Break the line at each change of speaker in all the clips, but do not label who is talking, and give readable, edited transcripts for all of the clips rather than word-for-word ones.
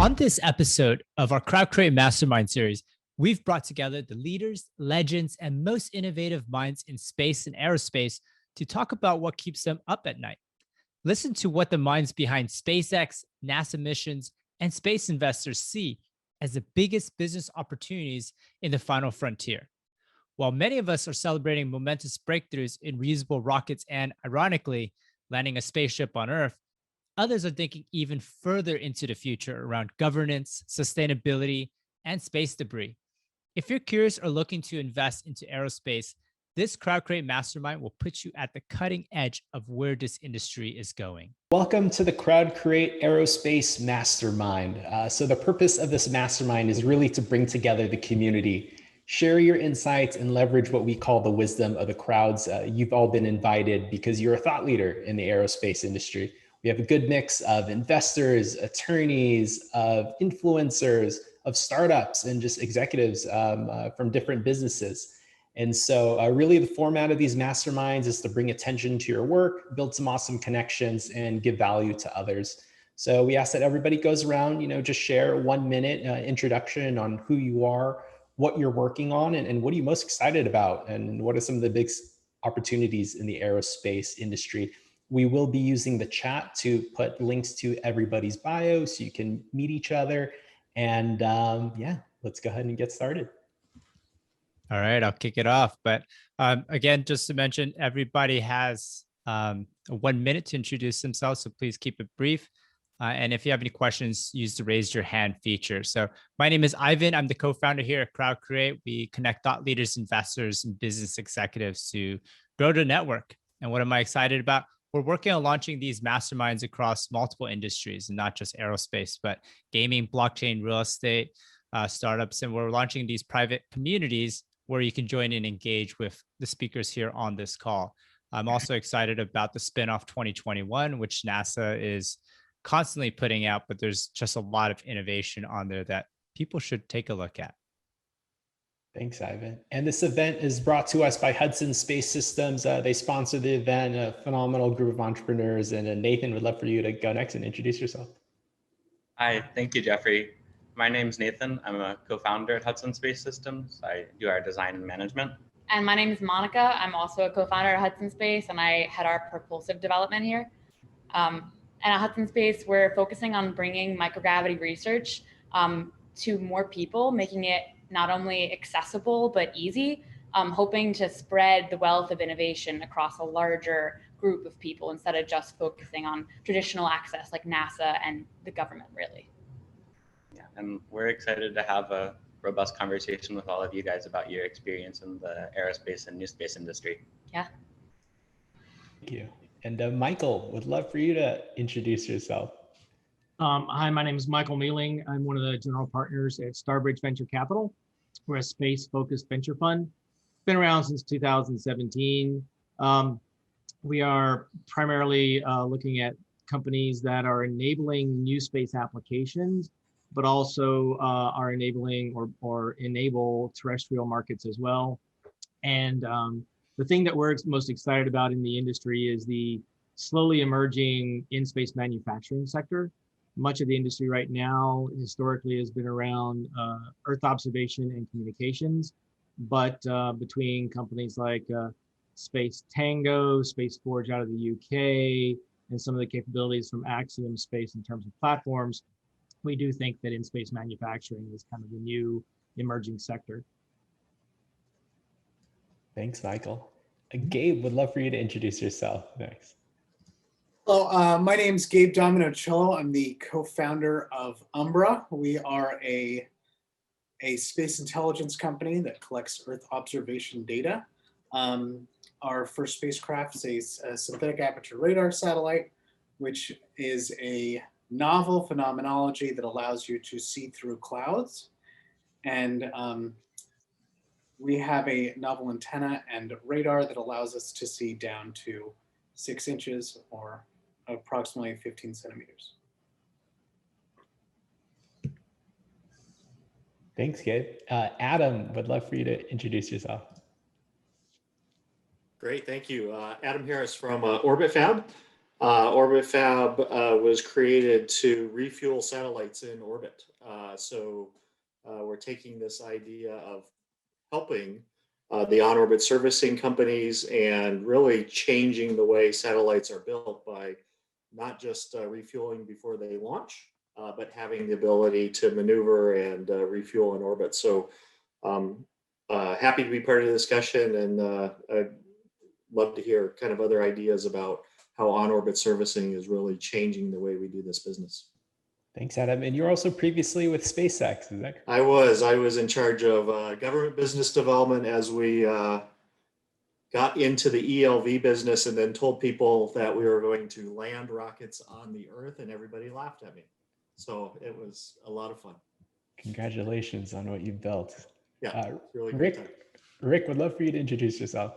On this episode of our Crowdcreate Mastermind series, we've brought together the leaders, legends, and most innovative minds in space and aerospace to talk about what keeps them up at night. Listen to what the minds behind SpaceX, NASA missions, and space investors see as the biggest business opportunities in the final frontier. While many of us are celebrating momentous breakthroughs in reusable rockets and, ironically, landing a spaceship on Earth, others are thinking even further into the future around governance, sustainability, and space debris. If you're curious or looking to invest into aerospace, this Crowdcreate Mastermind will put you at the cutting edge of where this industry is going.
Welcome to the Crowdcreate Aerospace Mastermind. So the purpose of this mastermind is really to bring together the community, share your insights, and leverage what we call the wisdom of the crowds. You've all been invited because you're a thought leader in the aerospace industry. We have a good mix of investors, attorneys, of influencers, of startups, and just executives from different businesses. And so really the format of these masterminds is to bring attention to your work, build some awesome connections, and give value to others. So we ask that everybody goes around, just share a 1 minute introduction on who you are, what you're working on, and what are you most excited about, and what are some of the big opportunities in the aerospace industry. We will be using the chat to put links to everybody's bio so you can meet each other. And yeah, let's go ahead and get started.
All right, I'll kick it off. But again, just to mention, everybody has 1 minute to introduce themselves, so please keep it brief. And if you have any questions, use the raise your hand feature. So my name is Ivan. I'm the co-founder here at Crowdcreate. We connect thought leaders, investors, and business executives to grow the network. And what am I excited about? We're working on launching these masterminds across multiple industries, and not just aerospace, but gaming, blockchain, real estate, startups. And we're launching these private communities where you can join and engage with the speakers here on this call. I'm also excited about the spinoff 2021, which NASA is constantly putting out, but there's just a lot of innovation on there that people should take a look at.
Thanks, Ivan. And this event is brought to us by Hudson Space Systems. They sponsor the event, a phenomenal group of entrepreneurs. And Nathan, would love for you to go next and introduce yourself.
Hi, thank you, Jeffrey. My name's Nathan. I'm a co-founder at Hudson Space Systems. I do our design and management.
And my name is Monica. I'm also a co-founder at Hudson Space, and I head our propulsive development here. And at Hudson Space, we're focusing on bringing microgravity research to more people, making it not only accessible, but easy, hoping to spread the wealth of innovation across a larger group of people instead of just focusing on traditional access like NASA and the government, really.
Yeah, and we're excited to have a robust conversation with all of you guys about your experience in the aerospace and new space industry.
Yeah.
Thank you. And Michael, would love for you to introduce yourself.
Hi, my name is Michael Mealing. I'm one of the general partners at Starbridge Venture Capital. We're a space-focused venture fund. Been around since 2017. We are primarily looking at companies that are enabling new space applications, but also are enabling or enable terrestrial markets as well. And the thing that we're most excited about in the industry is the slowly emerging in-space manufacturing sector. Much of the industry right now historically has been around Earth observation and communications, but between companies like Space Tango, Space Forge out of the UK, and some of the capabilities from Axiom Space in terms of platforms, we do think that in-space manufacturing is kind of the new emerging sector.
Thanks, Michael. Gabe, would love for you to introduce yourself next.
Hello, my name is Gabe Dominocielo. I'm the co-founder of Umbra. We are a space intelligence company that collects Earth observation data. Our first spacecraft is a synthetic aperture radar satellite, which is a novel phenomenology that allows you to see through clouds. And we have a novel antenna and radar that allows us to see down to 6 inches or approximately 15 centimeters.
Thanks, Gabe. Adam, would love for you to introduce yourself.
Great, thank you. Adam Harris from Orbit Fab. OrbitFab was created to refuel satellites in orbit. So we're taking this idea of helping the on-orbit servicing companies and really changing the way satellites are built by not just refueling before they launch, but having the ability to maneuver and refuel in orbit. So happy to be part of the discussion, and I'd love to hear kind of other ideas about how on-orbit servicing is really changing the way we do this business.
Thanks, Adam. And you're also previously with SpaceX, is that correct?
I was in charge of government business development as we got into the ELV business, and then told people that we were going to land rockets on the Earth, and everybody laughed at me. So it was a lot of fun.
Congratulations on what you've built.
Yeah, it's really great time.
Rick, would love for you to introduce yourself.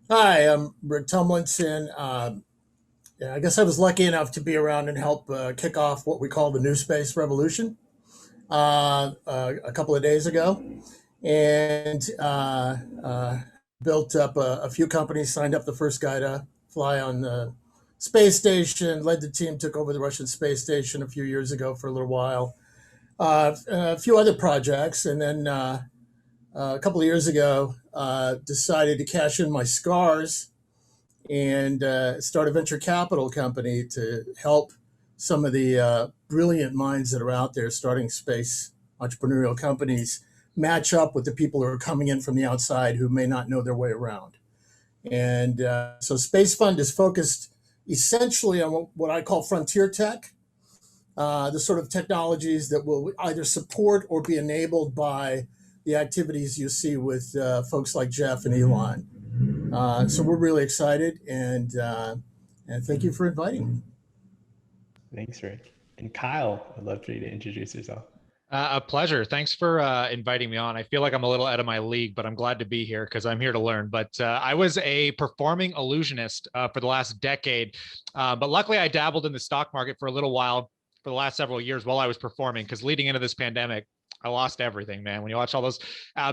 Hi, I'm Rick Tumlinson. Yeah, I guess I was lucky enough to be around and help kick off what we call the new space revolution a couple of days ago, and built up a few companies, signed up the first guy to fly on the space station, led the team, took over the Russian space station a few years ago for a little while, a few other projects, and then a couple of years ago decided to cash in my scars and start a venture capital company to help some of the brilliant minds that are out there starting space entrepreneurial companies match up with the people who are coming in from the outside who may not know their way around. And so SpaceFund is focused essentially on what I call frontier tech, the sort of technologies that will either support or be enabled by the activities you see with folks like Jeff and Elon. So we're really excited, and thank you for inviting me.
Thanks, Rick. And Kyle, I'd love for you to introduce yourself.
A pleasure. Thanks for inviting me on. I feel like I'm a little out of my league, but I'm glad to be here because I'm here to learn. But I was a performing illusionist for the last decade, but luckily I dabbled in the stock market for a little while for the last several years while I was performing, because leading into this pandemic, I lost everything, man. When you watch all those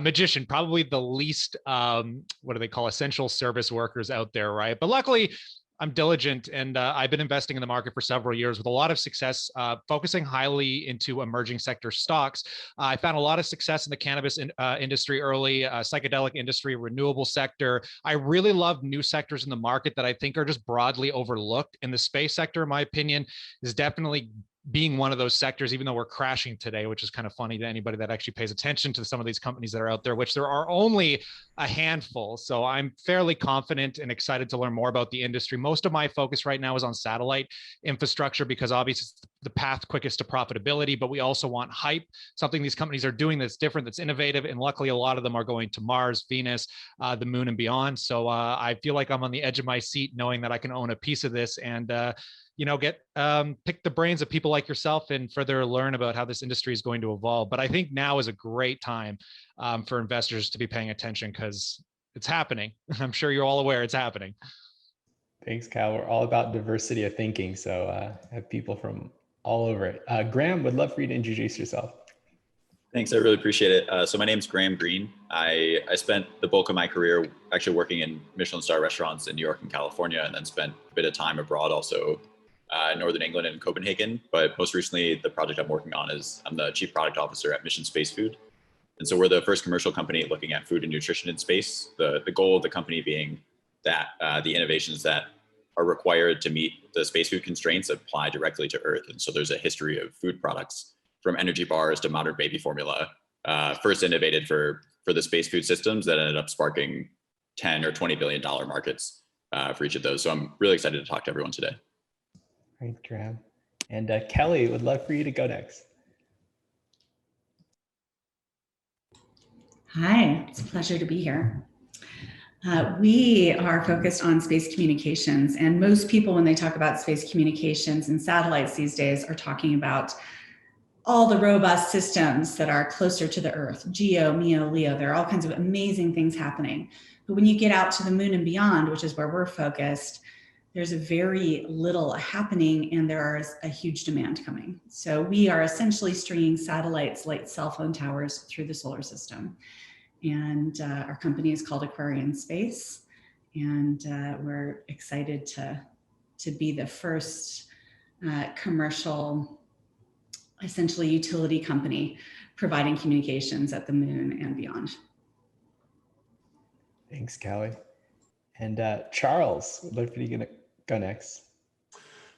magician, probably the least, what do they call, essential service workers out there, right? But luckily, I'm diligent, and I've been investing in the market for several years with a lot of success, focusing highly into emerging sector stocks. I found a lot of success in the cannabis industry early, psychedelic industry, renewable sector. I really love new sectors in the market that I think are just broadly overlooked. In the space sector, in my opinion, is definitely being one of those sectors, even though we're crashing today, which is kind of funny to anybody that actually pays attention to some of these companies that are out there, which there are only a handful. So I'm fairly confident and excited to learn more about the industry. Most of my focus right now is on satellite infrastructure, because obviously it's the path quickest to profitability, but we also want hype, something these companies are doing that's different, that's innovative. And luckily, a lot of them are going to Mars, Venus, the moon and beyond. So I feel like I'm on the edge of my seat knowing that I can own a piece of this and get pick the brains of people like yourself and further learn about how this industry is going to evolve. But I think now is a great time for investors to be paying attention, because it's happening. I'm sure you're all aware it's happening.
Thanks, Kyle. We're all about diversity of thinking, so have people from all over it. Graham, would love for you to introduce yourself.
Thanks, I really appreciate it. So my name's Greene. I spent the bulk of my career actually working in Michelin star restaurants in New York and California, and then spent a bit of time abroad also in Northern England and Copenhagen. But most recently, the project I'm working on is I'm the Chief Product Officer at Mission Space Food. And so we're the first commercial company looking at food and nutrition in space. The goal of the company being that the innovations that are required to meet the space food constraints apply directly to Earth. And so there's a history of food products, from energy bars to modern baby formula, first innovated for the space food systems that ended up sparking $10 or $20 billion markets for each of those. So I'm really excited to talk to everyone today.
Thanks, Graham. And Kelly, would love for you to go next.
Hi, it's a pleasure to be here. We are focused on space communications, and most people, when they talk about space communications and satellites these days, are talking about all the robust systems that are closer to the Earth, GEO, MEO, LEO. There are all kinds of amazing things happening. But when you get out to the moon and beyond, which is where we're focused, there's a very little happening, and there is a huge demand coming. So we are essentially stringing satellites like cell phone towers through the solar system. And our company is called Aquarian Space. And we're excited to to be the first commercial, essentially utility company providing communications at the moon and beyond.
Thanks, Callie. And Charles, would love for you to go next.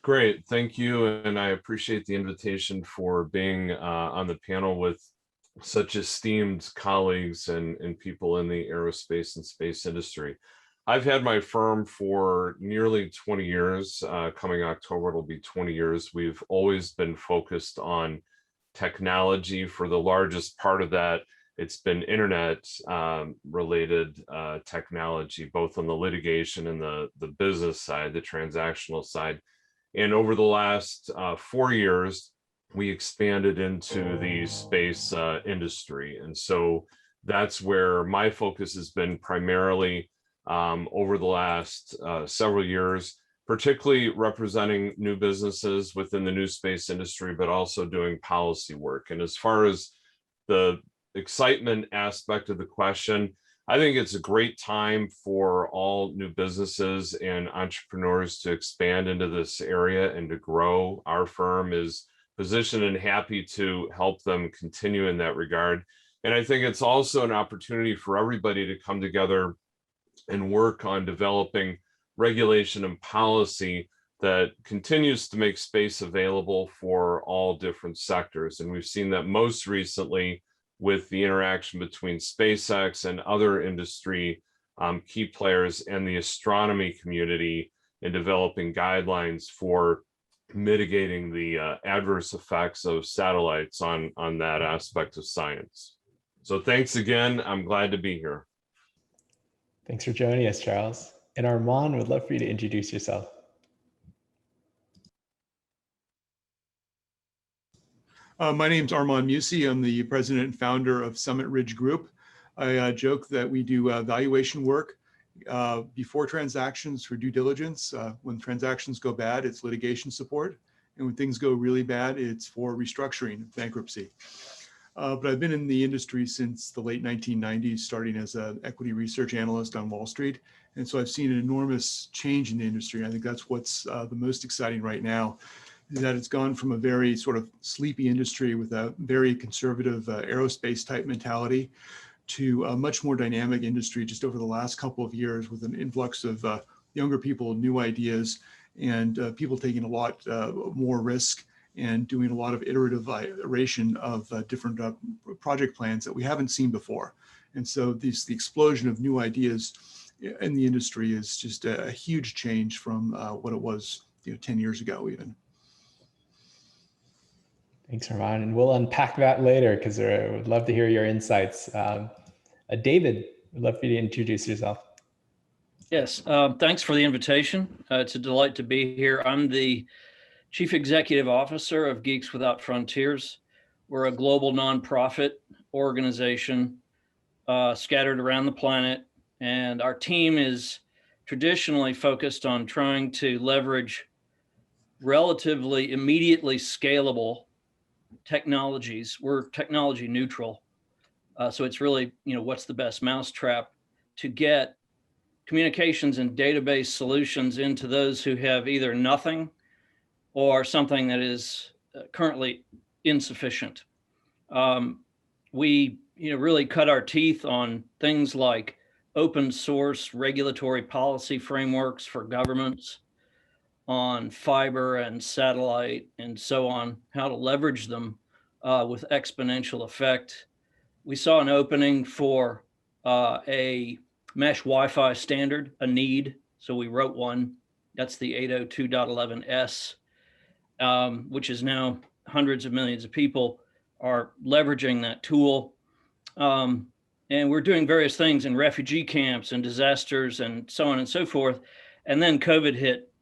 Great, thank you. And I appreciate the invitation for being on the panel with such esteemed colleagues and people in the aerospace and space industry. I've had my firm for nearly 20 years. Coming October, it'll be 20 years. We've always been focused on technology. For the largest part of that, it's been internet related technology, both on the litigation and the business side, the transactional side. And over the last 4 years, we expanded into the space industry. And so that's where my focus has been primarily over the last several years, particularly representing new businesses within the new space industry, but also doing policy work. And as far as the excitement aspect of the question, I think it's a great time for all new businesses and entrepreneurs to expand into this area and to grow. Our firm is positioned and happy to help them continue in that regard. And I think it's also an opportunity for everybody to come together and work on developing regulation and policy that continues to make space available for all different sectors. And we've seen that most recently with the interaction between SpaceX and other industry key players and the astronomy community in developing guidelines for mitigating the adverse effects of satellites on that aspect of science. So thanks again. I'm glad to be here.
Thanks for joining us, Charles. And Armand, would love for you to introduce yourself.
My name's Armand Musey. I'm the president and founder of Summit Ridge Group. I joke that we do valuation work before transactions for due diligence. When transactions go bad, it's litigation support. And when things go really bad, it's for restructuring, bankruptcy. But I've been in the industry since the late 1990s, starting as an equity research analyst on Wall Street. And so I've seen an enormous change in the industry. I think that's what's the most exciting right now, is that it's gone from a very sort of sleepy industry with a very conservative aerospace type mentality to a much more dynamic industry just over the last couple of years, with an influx of younger people, new ideas, and people taking a lot more risk and doing a lot of iterative iteration of different project plans that we haven't seen before. And so the explosion of new ideas in the industry is just a huge change from what it was 10 years ago even.
Thanks, Armand. And we'll unpack that later because I would love to hear your insights. David, would love for you to introduce yourself.
Yes, thanks for the invitation. It's a delight to be here. I'm the Chief Executive Officer of Geeks Without Frontiers. We're a global nonprofit organization scattered around the planet, and our team is traditionally focused on trying to leverage relatively immediately scalable technologies. We're technology neutral. So it's really, what's the best mousetrap to get communications and database solutions into those who have either nothing or something that is currently insufficient. We, really cut our teeth on things like open source regulatory policy frameworks for governments, on fiber and satellite and so on, how to leverage them with exponential effect. We saw an opening for a mesh Wi-Fi standard, a need. So we wrote one. That's the 802.11s, which is now hundreds of millions of people are leveraging that tool. And we're doing various things in refugee camps and disasters and so on and so forth. And then COVID hit.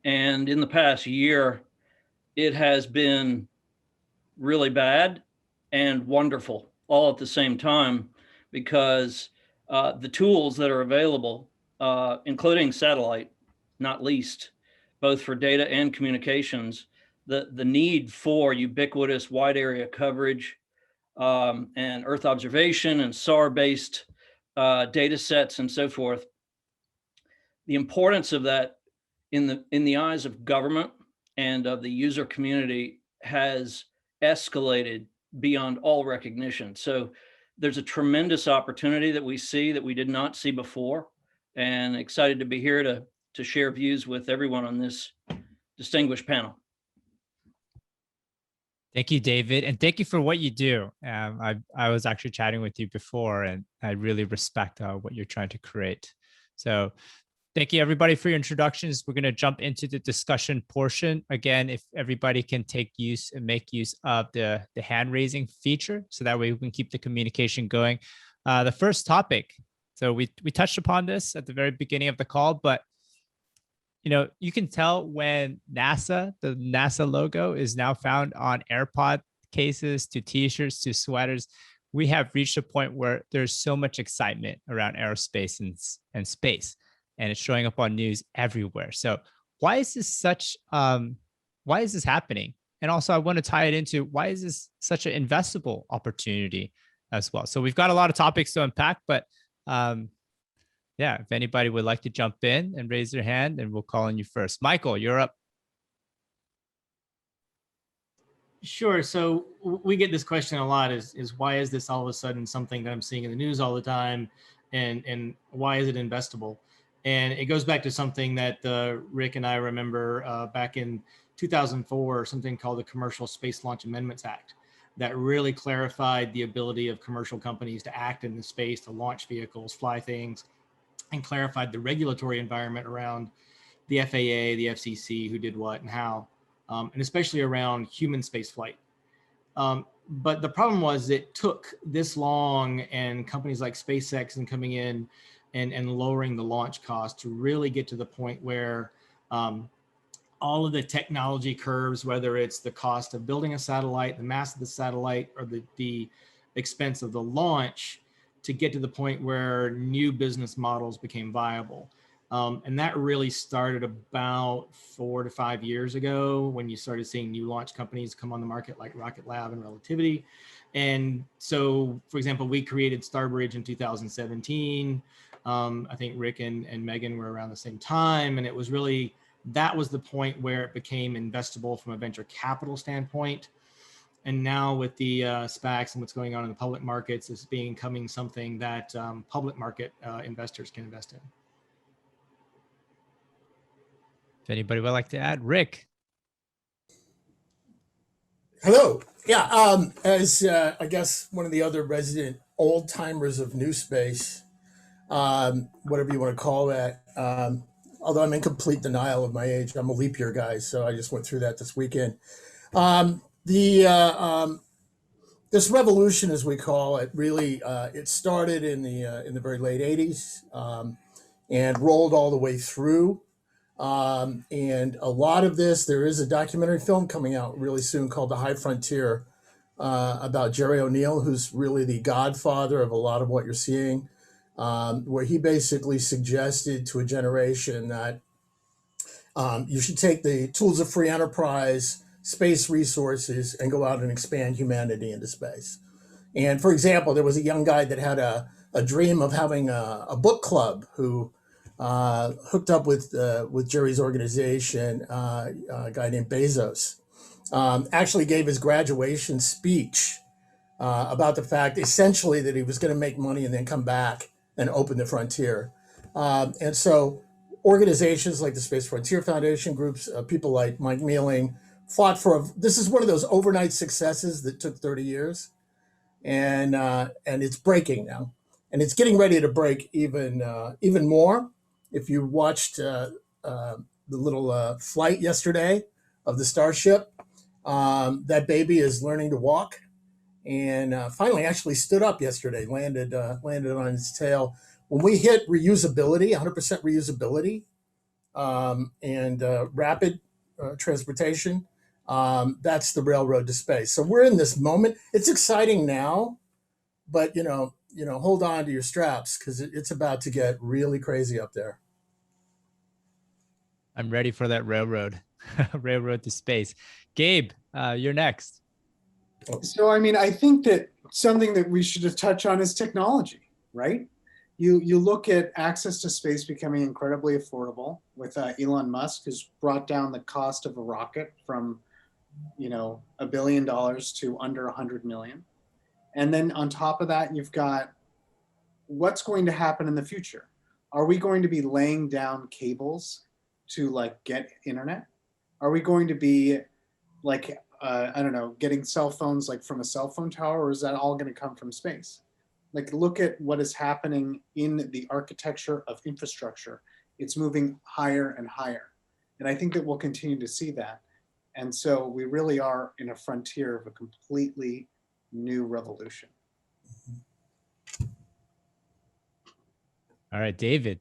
And in the past year, it has been really bad and wonderful all at the same time, because the tools that are available, including satellite, not least, both for data and communications, the need for ubiquitous wide area coverage and Earth observation and SAR-based data sets and so forth, the importance of that in the eyes of government and of the user community has escalated beyond all recognition. So there's a tremendous opportunity that we see that we did not see before, and excited to be here to share views with everyone on this distinguished panel.
Thank you, David, and thank you for what you do. I was actually chatting with you before, and I really respect what you're trying to create. So thank you, everybody, for your introductions. We're going to jump into the discussion portion. Again, if everybody can take use and make use of the hand-raising feature, so that way we can keep the communication going. The first topic, so we touched upon this at the very beginning of the call, but you can tell when the NASA logo is now found on AirPod cases to T-shirts to sweaters. We have reached a point where there's so much excitement around aerospace and space, and it's showing up on news everywhere. So why is this why is this happening? And also I want to tie it into, why is this such an investable opportunity as well? So we've got a lot of topics to unpack, but yeah, if anybody would like to jump in and raise their hand, and we'll call on you first. Michael, you're up.
Sure. So we get this question a lot, is why is this all of a sudden something that I'm seeing in the news all the time, and why is it investable? And it goes back to something that Rick and I remember back in 2004, something called the Commercial Space Launch Amendments Act, that really clarified the ability of commercial companies to act in the space, to launch vehicles, fly things, and clarified the regulatory environment around the FAA, the FCC, who did what and how, and especially around human space flight. But the problem was it took this long, and companies like SpaceX and coming in and lowering the launch cost to really get to the point where all of the technology curves, whether it's the cost of building a satellite, the mass of the satellite, or the expense of the launch, to get to the point where new business models became viable. And that really started about 4 to 5 years ago, when you started seeing new launch companies come on the market like Rocket Lab and Relativity. And so, for example, we created Starbridge in 2017. I think Rick and Megan were around the same time. And it was really, that was the point where it became investable from a venture capital standpoint. And now with the SPACs and what's going on in the public markets, it's becoming something that public market investors can invest in.
If anybody would like to add, Rick.
Hello. Yeah, as I guess one of the other resident old timers of New Space, whatever you want to call that, although I'm in complete denial of my age, I'm a leap year guy, so I just went through that this weekend. This revolution, as we call it, really it started in the very late 80s and rolled all the way through. And a lot of this, there is a documentary film coming out really soon called The High Frontier about Jerry O'Neill, who's really the godfather of a lot of what you're seeing, where he basically suggested to a generation that you should take the tools of free enterprise, space resources, and go out and expand humanity into space. And for example, there was a young guy that had a dream of having a book club who hooked up with Jerry's organization, a guy named Bezos, actually gave his graduation speech about the fact essentially that he was going to make money and then come back and open the frontier. And so organizations like the Space Frontier Foundation, groups, people like Mike Mealing, fought for this is one of those overnight successes that took 30 years, and it's breaking now, and it's getting ready to break even more. If you watched the little flight yesterday of the Starship, that baby is learning to walk, and finally actually stood up yesterday, landed on its tail. When we hit reusability, 100% reusability, and rapid transportation, that's the railroad to space. So we're in this moment. It's exciting now, but hold on to your straps, because it's about to get really crazy up there.
I'm ready for that railroad to space. Gabe, you're next.
So, I mean, I think that something that we should touch on is technology, right? you look at access to space becoming incredibly affordable with Elon Musk, who's brought down the cost of a rocket from, $1 billion to under 100 million. And then on top of that, you've got what's going to happen in the future. Are we going to be laying down cables to like get internet? Are we going to be like, I don't know, getting cell phones like from a cell phone tower, or is that all going to come from space? Like, look at what is happening in the architecture of infrastructure. It's moving higher and higher. And I think that we'll continue to see that. And so we really are in a frontier of a completely new revolution.
All right, David.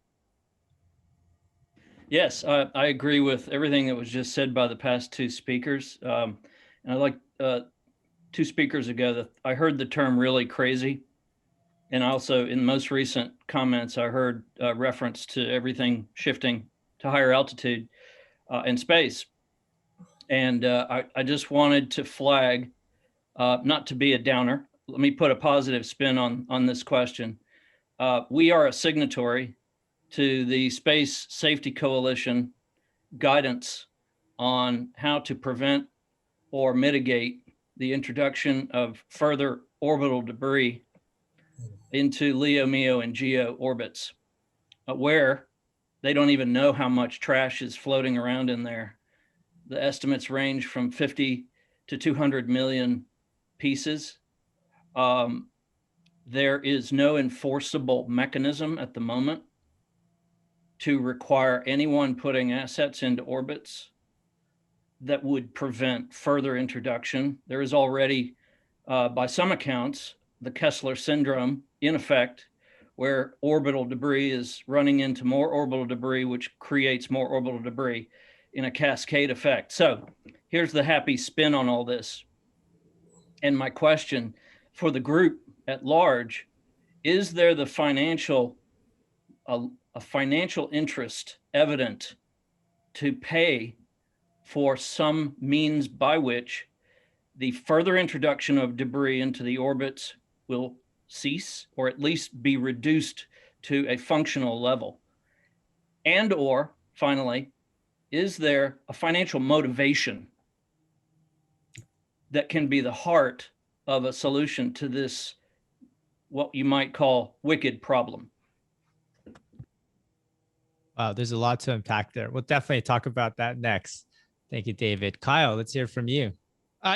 Yes, I agree with everything that was just said by the past two speakers. And I like 2 speakers ago that I heard the term really crazy. And also in most recent comments, I heard reference to everything shifting to higher altitude in space. And I just wanted to flag, not to be a downer, let me put a positive spin on this question. We are a signatory to the Space Safety Coalition guidance on how to prevent or mitigate the introduction of further orbital debris into LEO, MEO, and GEO orbits, where they don't even know how much trash is floating around in there. The estimates range from 50 to 200 million pieces. There is no enforceable mechanism at the moment to require anyone putting assets into orbits that would prevent further introduction. There is already, by some accounts, the Kessler syndrome in effect, where orbital debris is running into more orbital debris, which creates more orbital debris in a cascade effect. So here's the happy spin on all this. And my question for the group at large, is there the financial, a financial interest evident to pay for some means by which the further introduction of debris into the orbits will cease, or at least be reduced to a functional level? And or finally, is there a financial motivation that can be the heart of a solution to this, what you might call wicked problem?
Wow, there's a lot to unpack there. We'll definitely talk about that next. Thank you, David. Kyle, let's hear from you.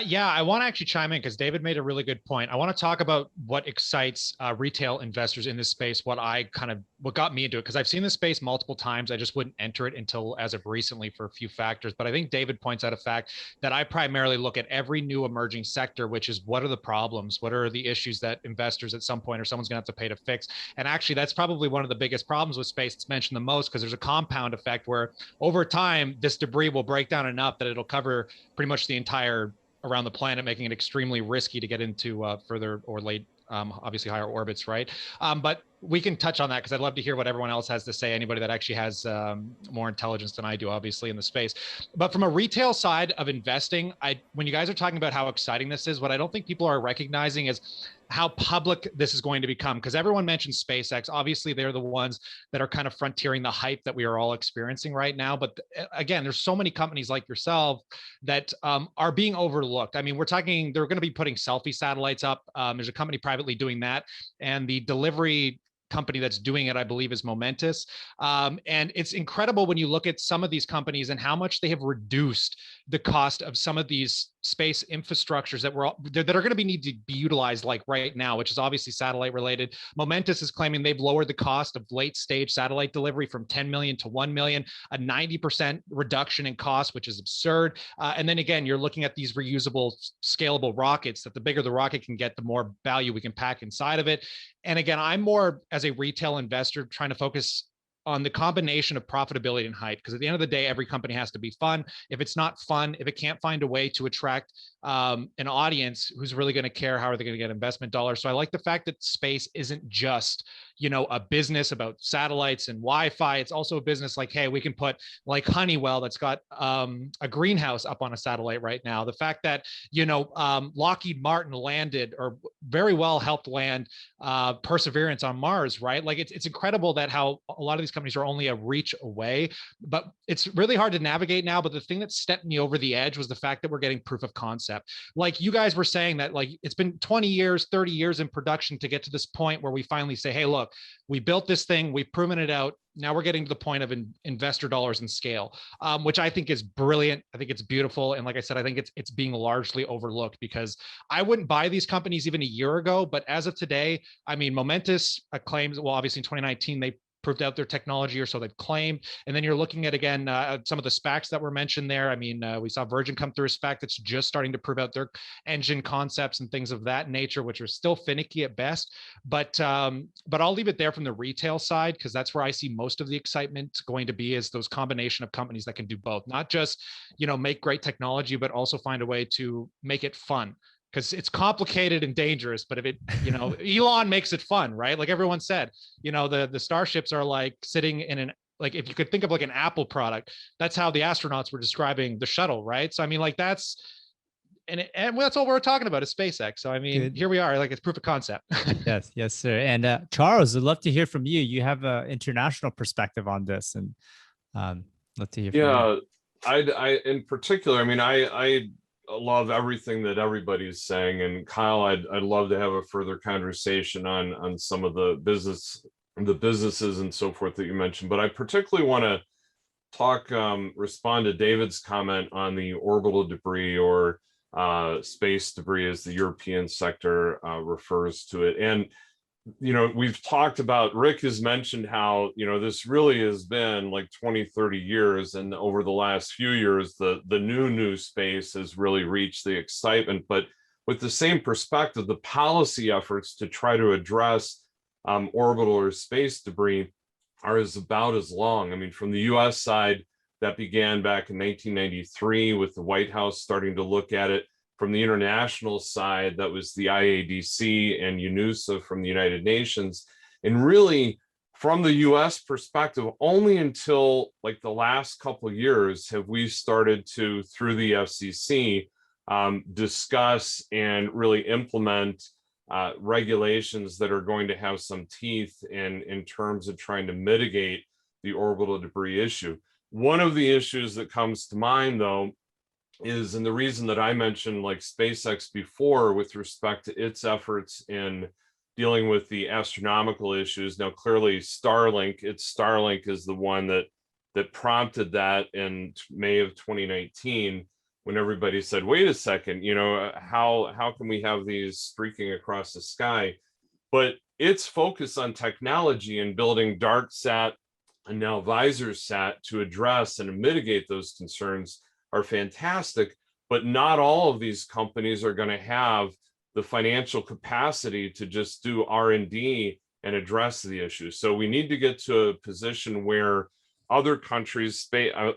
Yeah, I want to actually chime in because David made a really good point. I want to talk about what excites retail investors in this space, what got me into it, because I've seen this space multiple times. I just wouldn't enter it until as of recently for a few factors. But I think David points out a fact that I primarily look at every new emerging sector, which is what are the problems? What are the issues that investors at some point or someone's going to have to pay to fix? And actually, that's probably one of the biggest problems with space. It's mentioned the most because there's a compound effect where over time, this debris will break down enough that it'll cover pretty much the entire around the planet, making it extremely risky to get into further or late, obviously higher orbits, right? But we can touch on that because I'd love to hear what everyone else has to say, anybody that actually has more intelligence than I do, obviously, in the space. But from a retail side of investing, when you guys are talking about how exciting this is, what I don't think people are recognizing is how public this is going to become, because everyone mentions SpaceX. Obviously, they're the ones that are kind of frontiering the hype that we are all experiencing right now. But again, there's so many companies like yourself that are being overlooked. I mean, we're talking, they're going to be putting selfie satellites up. There's a company privately doing that. And the delivery company that's doing it, I believe, is Momentous. And it's incredible when you look at some of these companies and how much they have reduced the cost of some of these space infrastructures that are going to need to be utilized like right now, which is obviously satellite related. Momentous is claiming they've lowered the cost of late stage satellite delivery from 10 million to 1 million, a 90% reduction in cost, which is absurd. And then again, you're looking at these reusable, scalable rockets that the bigger the rocket can get, the more value we can pack inside of it. And again, I'm more as a retail investor trying to focus on the combination of profitability and hype, because at the end of the day, every company has to be fun. If it's not fun, if it can't find a way to attract an audience who's really going to care, how are they going to get investment dollars? So I like the fact that space isn't just, a business about satellites and Wi-Fi. It's also a business like, hey, we can put like Honeywell that's got a greenhouse up on a satellite right now. The fact that, Lockheed Martin landed, or very well helped land Perseverance on Mars, right? Like it's incredible that how a lot of these companies are only a reach away, but it's really hard to navigate now. But the thing that stepped me over the edge was the fact that we're getting proof of concept. Like you guys were saying that like it's been 20 years, 30 years in production to get to this point where we finally say, hey, look, we built this thing, we've proven it out. Now we're getting to the point of investor dollars and scale, which I think is brilliant. I think it's beautiful. And like I said, I think it's being largely overlooked, because I wouldn't buy these companies even a year ago. But as of today, I mean, Momentous claims, well, obviously in 2019, they proved out their technology, or so they've claimed. And then you're looking at, again, some of the SPACs that were mentioned there. I mean, we saw Virgin come through a SPAC that's just starting to prove out their engine concepts and things of that nature, which are still finicky at best. But I'll leave it there from the retail side, because that's where I see most of the excitement going to be, is those combination of companies that can do both, not just, make great technology, but also find a way to make it fun. Because it's complicated and dangerous, but if it, Elon makes it fun, right? Like everyone said, the starships are like sitting in an, like, if you could think of like an Apple product, that's how the astronauts were describing the shuttle, right? So I mean, like that's, and that's all we're talking about is SpaceX. So I mean, Good. Here we are, like it's proof of concept.
Yes, sir. And Charles, I'd love to hear from you. You have an international perspective on this, and love to hear from you.
I in particular, I mean, I love everything that everybody's saying, and Kyle, I'd love to have a further conversation on some of the businesses and so forth that you mentioned. But I particularly want to respond to David's comment on the orbital debris, or space debris as the European sector refers to it. And we've talked about, Rick has mentioned how, this really has been like 20, 30 years. And over the last few years, the new space has really reached the excitement. But with the same perspective, the policy efforts to try to address orbital or space debris are about as long. I mean, from the US side, that began back in 1993 with the White House starting to look at it. From the international side, that was the IADC and UNUSA from the United Nations. And really, from the US perspective, only until like the last couple of years have we started to, through the FCC, discuss and really implement regulations that are going to have some teeth in terms of trying to mitigate the orbital debris issue. One of the issues that comes to mind, though, is, and the reason that I mentioned like SpaceX before with respect to its efforts in dealing with the astronomical issues. Now, clearly Starlink is the one that prompted that in May of 2019, when everybody said, wait a second, how can we have these streaking across the sky? But its focus on technology and building DarkSat and now VisorSat to address and mitigate those concerns are fantastic, but not all of these companies are going to have the financial capacity to just do R&D and address the issue. So we need to get to a position where other countries,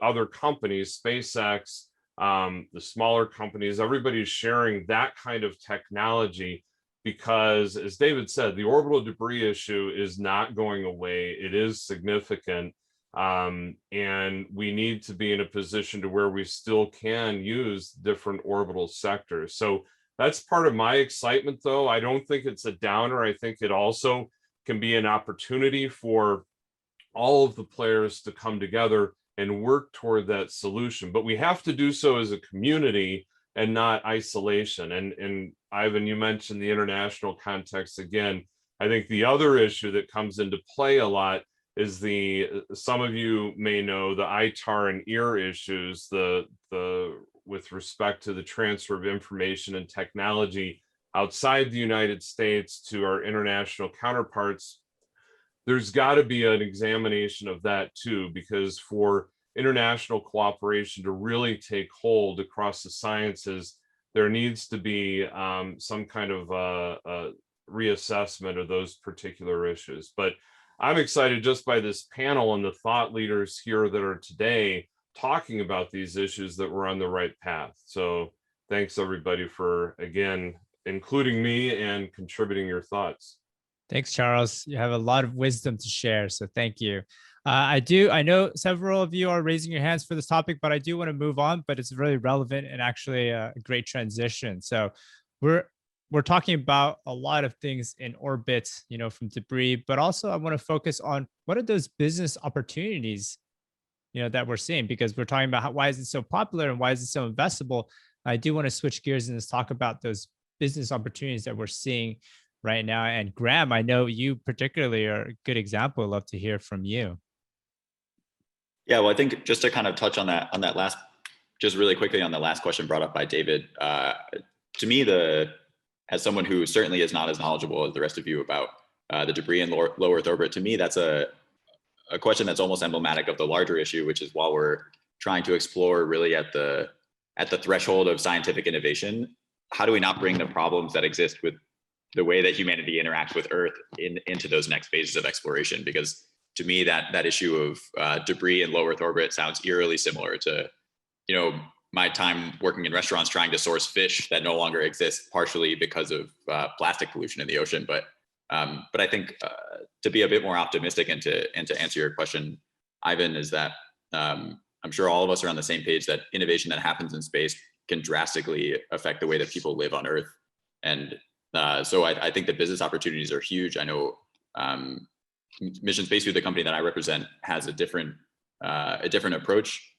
other companies, SpaceX, the smaller companies, everybody's sharing that kind of technology, because as David said, the orbital debris issue is not going away. It is significant. And we need to be in a position to where we still can use different orbital sectors. So that's part of my excitement, though. I don't think it's a downer. I think it also can be an opportunity for all of the players to come together and work toward that solution. But we have to do so as a community and not isolation. And Ivan, you mentioned the international context again. I think the other issue that comes into play a lot is some of you may know the ITAR and EAR issues, with respect to the transfer of information and technology outside the United States to our international counterparts. There's got to be an examination of that too, because for international cooperation to really take hold across the sciences, there needs to be some kind of reassessment of those particular issues. But I'm excited just by this panel and the thought leaders here that are today talking about these issues, that we're on the right path. So thanks everybody for, again, including me and contributing your thoughts.
Thanks, Charles. You have a lot of wisdom to share, so thank you. I know several of you are raising your hands for this topic, but I do want to move on, but it's really relevant and actually a great transition. So we're talking about a lot of things in orbit, from debris, but also I want to focus on what are those business opportunities, that we're seeing, because we're talking about why is it so popular and why is it so investable. I do want to switch gears and just talk about those business opportunities that we're seeing right now. And Graham, I know you particularly are a good example. I'd love to hear from you.
Yeah, well, I think just to kind of touch on that last, just really quickly on the last question brought up by David, to me, as someone who certainly is not as knowledgeable as the rest of you about the debris in low Earth orbit, to me, that's a question that's almost emblematic of the larger issue, which is while we're trying to explore really at the threshold of scientific innovation, how do we not bring the problems that exist with the way that humanity interacts with Earth into those next phases of exploration? Because to me, that issue of debris in low Earth orbit sounds eerily similar to, my time working in restaurants trying to source fish that no longer exist, partially because of plastic pollution in the ocean. But I think to be a bit more optimistic and to answer your question, Ivan, is that I'm sure all of us are on the same page that innovation that happens in space can drastically affect the way that people live on Earth. And so I think the business opportunities are huge. I know Mission Space Food, the company that I represent, has a different approach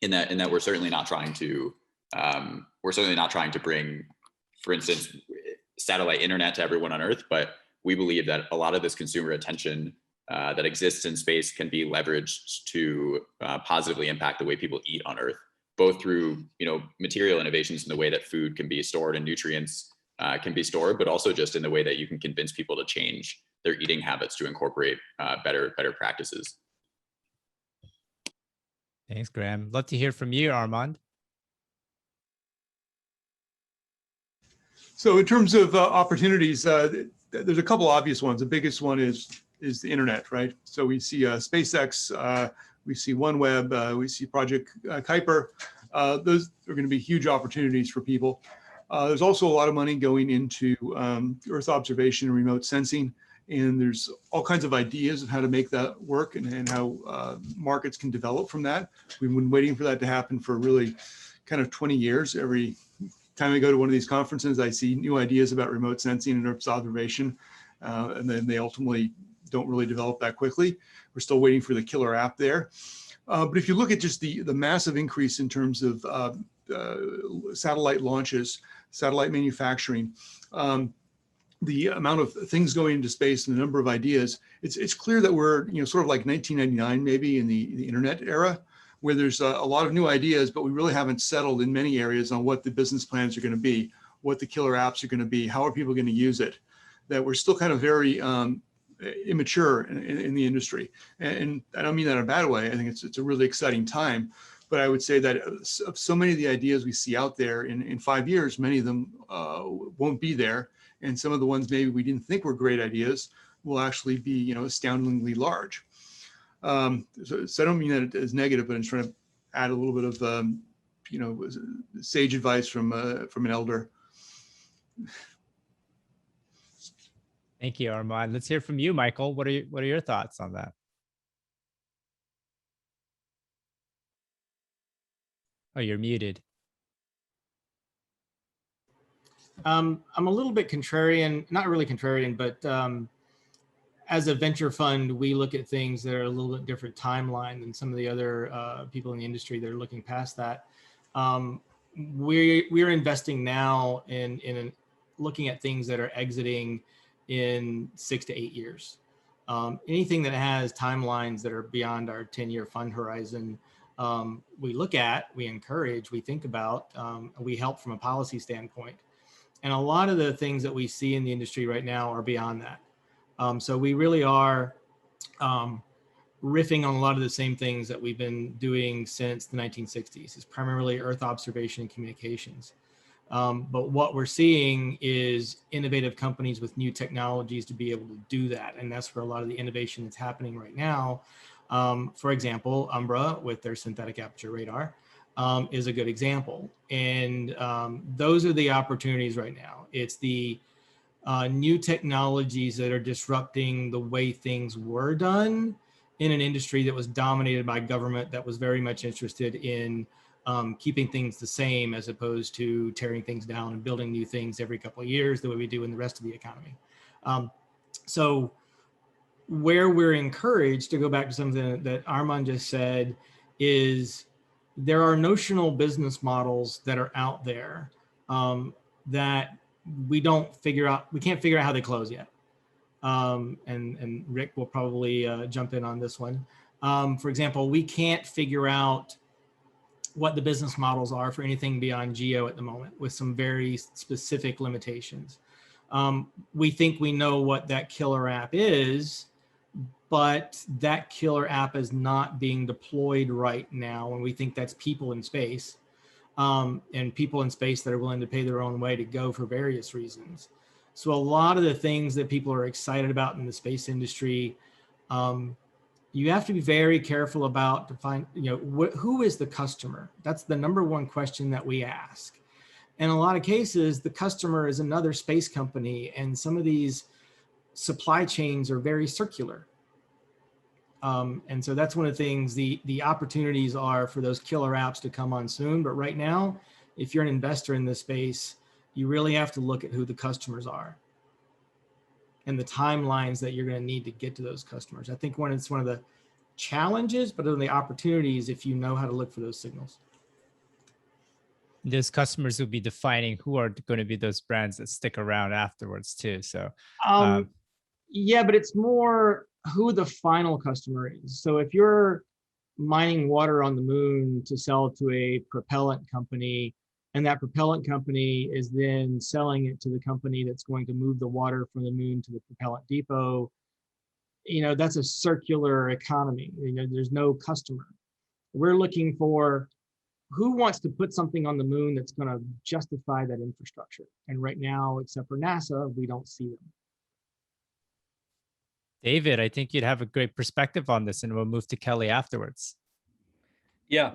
in that we're certainly not trying to bring, for instance, satellite internet to everyone on Earth, but we believe that a lot of this consumer attention that exists in space can be leveraged to positively impact the way people eat on Earth, both through material innovations in the way that food can be stored and nutrients can be stored, but also just in the way that you can convince people to change their eating habits to incorporate better practices.
Thanks, Graham. Love to hear from you, Armand.
So in terms of opportunities, there's a couple obvious ones. The biggest one is the internet, right? So we see SpaceX, we see OneWeb, we see Project Kuiper. Those are going to be huge opportunities for people. There's also a lot of money going into Earth observation and remote sensing, and there's all kinds of ideas of how to make that work and how markets can develop from that. We've been waiting for that to happen for really kind of 20 years. Every time I go to one of these conferences, I see new ideas about remote sensing and Earth observation, and then they ultimately don't really develop that quickly. We're still waiting for the killer app there. But if you look at just the massive increase in terms of satellite launches, satellite manufacturing, the amount of things going into space and the number of ideas, it's clear that we're sort of like 1999 maybe in the internet era, where there's a lot of new ideas, but we really haven't settled in many areas on what the business plans are going to be, what the killer apps are going to be, how are people going to use it, that we're still kind of very immature in the industry. And I don't mean that in a bad way. I think it's a really exciting time. But I would say that of so many of the ideas we see out there in 5 years, many of them won't be there. And some of the ones maybe we didn't think were great ideas will actually be, astoundingly large. So I don't mean that as negative, but I'm trying to add a little bit of, sage advice from an elder.
Thank you, Armand. Let's hear from you, Michael. What are your thoughts on that? Oh, you're muted.
I'm a little bit contrarian, not really contrarian, but as a venture fund, we look at things that are a little bit different timeline than some of the other people in the industry that are looking past that. We're investing now in looking at things that are exiting in 6 to 8 years. Anything that has timelines that are beyond our 10-year fund horizon, we look at, we encourage, we think about, we help from a policy standpoint. And a lot of the things that we see in the industry right now are beyond that. So we really are riffing on a lot of the same things that we've been doing since the 1960s. It's primarily Earth observation and communications. But what we're seeing is innovative companies with new technologies to be able to do that. And that's where a lot of the innovation that's happening right now. For example, Umbra with their synthetic aperture radar is a good example. And those are the opportunities right now. It's the new technologies that are disrupting the way things were done in an industry that was dominated by government that was very much interested in keeping things the same as opposed to tearing things down and building new things every couple of years the way we do in the rest of the economy. So where we're encouraged, to go back to something that Armand just said, is there are notional business models that are out there that we can't figure out how they close yet. And Rick will probably jump in on this one. For example, we can't figure out what the business models are for anything beyond geo at the moment, with some very specific limitations. We think we know what that killer app is, but that killer app is not being deployed right now. And we think that's people in space, and people in space that are willing to pay their own way to go for various reasons. So a lot of the things that people are excited about in the space industry, you have to be very careful about to find, who is the customer? That's the number one question that we ask. In a lot of cases, the customer is another space company, and some of these supply chains are very circular. And so that's one of the things, the opportunities are for those killer apps to come on soon. But right now, if you're an investor in this space, you really have to look at who the customers are and the timelines that you're going to need to get to those customers. I think it's one of the challenges, but one of the opportunities if you know how to look for those signals.
Those customers will be defining who are going to be those brands that stick around afterwards too. So,
yeah, but it's more who the final customer is. So if you're mining water on the moon to sell to a propellant company, and that propellant company is then selling it to the company that's going to move the water from the moon to the propellant depot, that's a circular economy. There's no customer. We're looking for who wants to put something on the moon that's going to justify that infrastructure. And right now, except for NASA, we don't see them.
David, I think you'd have a great perspective on this, and we'll move to Kelly afterwards.
Yeah.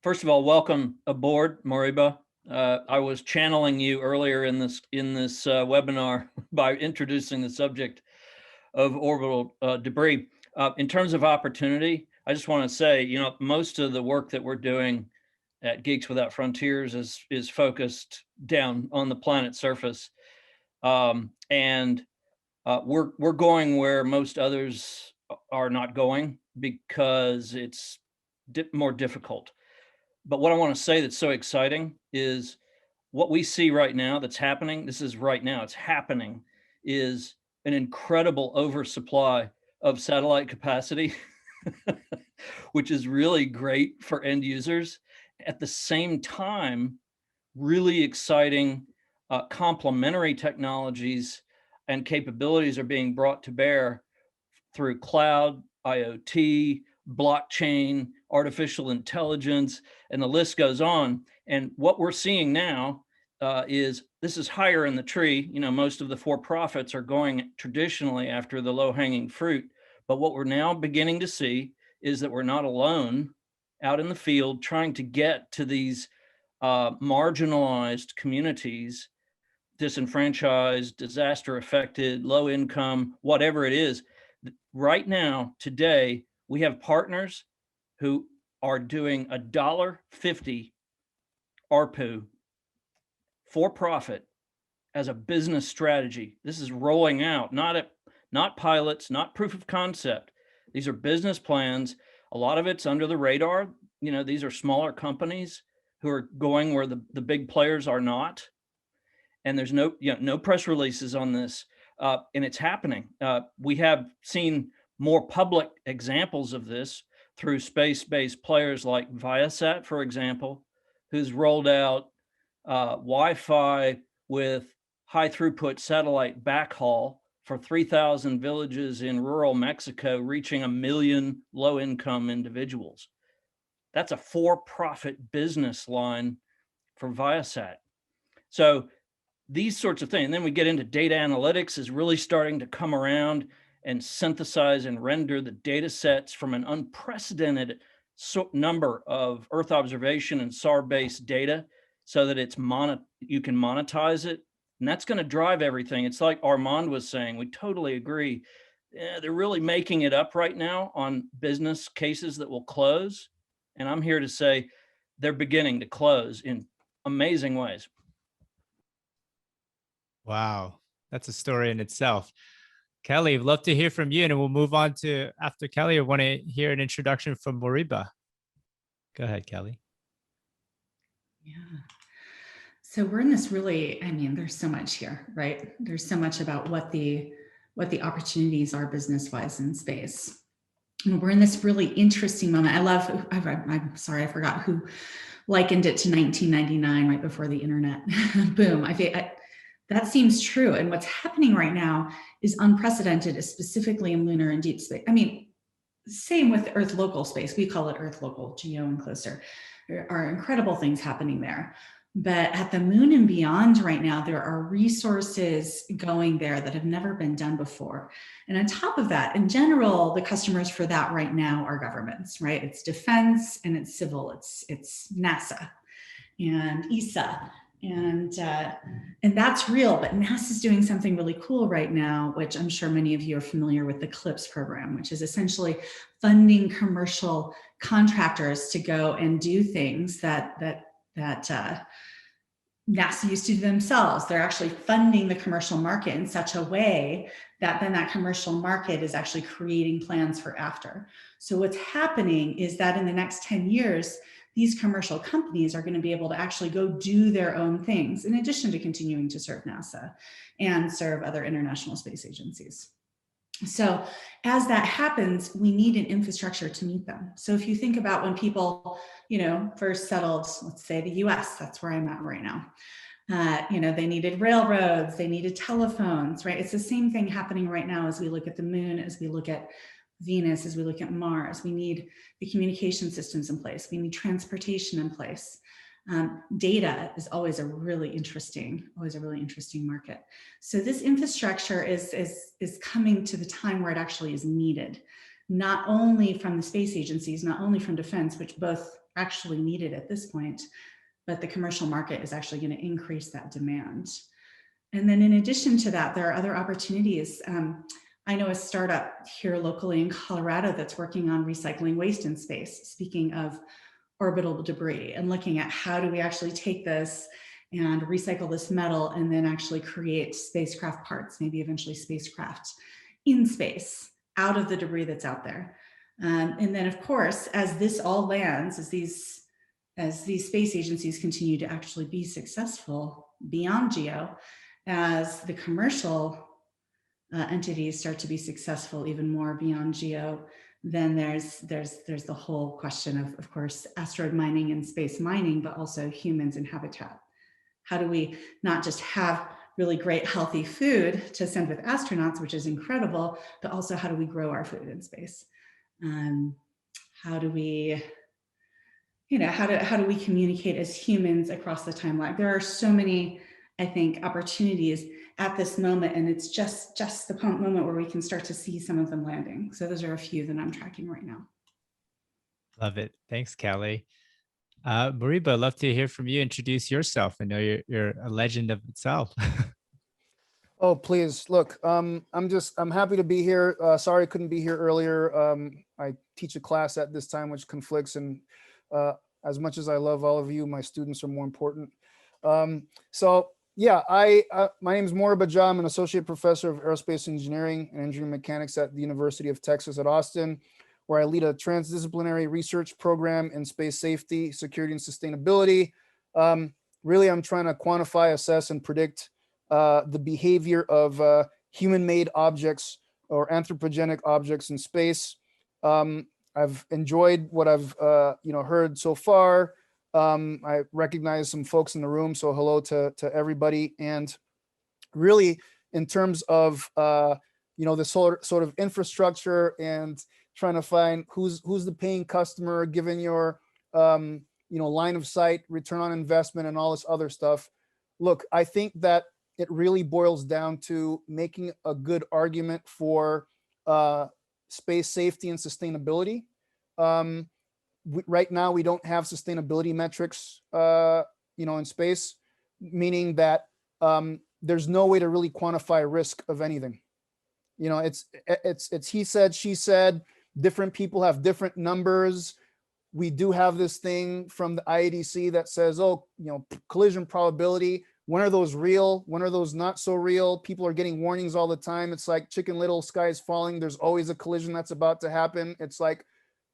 First of all, welcome aboard, Moriba. I was channeling you earlier in this webinar by introducing the subject of orbital debris. In terms of opportunity, I just want to say, most of the work that we're doing at Geeks Without Frontiers is focused down on the planet's surface, and we're going where most others are not going because it's more difficult. But what I want to say that's so exciting is what we see right now that's happening. This is right now, it's happening, is an incredible oversupply of satellite capacity, which is really great for end users. At the same time, really exciting complementary technologies and capabilities are being brought to bear through cloud, IoT, blockchain, artificial intelligence, and the list goes on. And what we're seeing now is this is higher in the tree. Most of the for-profits are going traditionally after the low-hanging fruit. But what we're now beginning to see is that we're not alone out in the field trying to get to these marginalized communities, disenfranchised, disaster affected, low income, whatever it is. Right now, today, we have partners who are doing $1.50 ARPU for profit as a business strategy. This is rolling out, not pilots, not proof of concept. These are business plans. A lot of it's under the radar. These are smaller companies who are going where the big players are not. And there's no press releases on this, and it's happening. We have seen more public examples of this through space-based players like Viasat, for example, who's rolled out Wi-Fi with high throughput satellite backhaul for 3,000 villages in rural Mexico, reaching 1 million low-income individuals. That's a for-profit business line for Viasat. So these sorts of things. And then we get into data analytics is really starting to come around and synthesize and render the data sets from an unprecedented number of Earth observation and SAR-based data so that you can monetize it, And that's going to drive everything. It's like Armand was saying, we totally agree. They're really making it up right now on business cases that will close. And I'm here to say they're beginning to close in amazing ways.
Wow, that's a story in itself. Kelly, we'd love to hear from you, and we'll move on to, after Kelly, I want to hear an introduction from Moriba. Go ahead, Kelly.
Yeah. So we're in this really, I mean, there's so much here, right? There's so much about what the opportunities are business-wise in space. And we're in this really interesting moment. I'm sorry, I forgot who likened it to 1999, right before the internet boom. That seems true. And what's happening right now is unprecedented, specifically in lunar and deep space. I mean, same with Earth local space. We call it Earth local, geo and closer. There are incredible things happening there. But at the moon and beyond right now, there are resources going there that have never been done before. And on top of that, in general, the customers for that right now are governments, right? It's defense and it's civil, it's NASA and ESA. And that's real, but NASA's doing something really cool right now, which I'm sure many of you are familiar with, the CLIPS program, which is essentially funding commercial contractors to go and do things that NASA used to do themselves. They're actually funding the commercial market in such a way that then that commercial market is actually creating plans for after. So what's happening is that in the next 10 years, these commercial companies are going to be able to actually go do their own things, in addition to continuing to serve NASA and serve other international space agencies. So as that happens, we need an infrastructure to meet them. So if you think about when people, first settled, let's say the US, that's where I'm at right now. They needed railroads, they needed telephones, right? It's the same thing happening right now as we look at the moon, as we look at Venus, as we look at Mars. We need the communication systems in place. We need transportation in place. Data is always a really interesting market. So this infrastructure is coming to the time where it actually is needed, not only from the space agencies, not only from defense, which both actually need it at this point, but the commercial market is actually going to increase that demand. And then in addition to that, there are other opportunities. I know a startup here locally in Colorado that's working on recycling waste in space, speaking of orbital debris, and looking at how do we actually take this and recycle this metal and then actually create spacecraft parts, maybe eventually spacecraft in space out of the debris that's out there. And then of course, as this all lands, as these space agencies continue to actually be successful beyond geo, as the commercial entities start to be successful even more beyond geo, then there's the whole question of course, asteroid mining and space mining, but also humans and habitat. How do we not just have really great healthy food to send with astronauts, which is incredible, but also how do we grow our food in space? How do we, how do we communicate as humans across the timeline? There are so many, I think, opportunities at this moment, and it's just the moment where we can start to see some of them landing. So those are a few that I'm tracking right now.
Love it. Thanks, Kelly. Moriba, I'd love to hear from you. Introduce yourself. I know you're a legend of itself.
Oh, please. Look, I'm happy to be here. Sorry I couldn't be here earlier. I teach a class at this time, which conflicts. And as much as I love all of you, my students are more important. Yeah, my name is Moriba. I'm an associate professor of aerospace engineering and engineering mechanics at the University of Texas at Austin, where I lead a transdisciplinary research program in space safety, security, and sustainability. Really, I'm trying to quantify, assess, and predict the behavior of human-made objects or anthropogenic objects in space. I've enjoyed what I've heard so far. I recognize some folks in the room, so hello to everybody. And really, in terms of the sort of infrastructure and trying to find who's the paying customer, given your line of sight, return on investment, and all this other stuff. Look, I think that it really boils down to making a good argument for space safety and sustainability. Right now, we don't have sustainability metrics, in space, meaning that there's no way to really quantify risk of anything. You know, it's he said, she said, different people have different numbers. We do have this thing from the IADC that says, oh, you know, collision probability. When are those real? When are those not so real? People are getting warnings all the time. It's like Chicken Little, sky is falling. There's always a collision that's about to happen. It's like,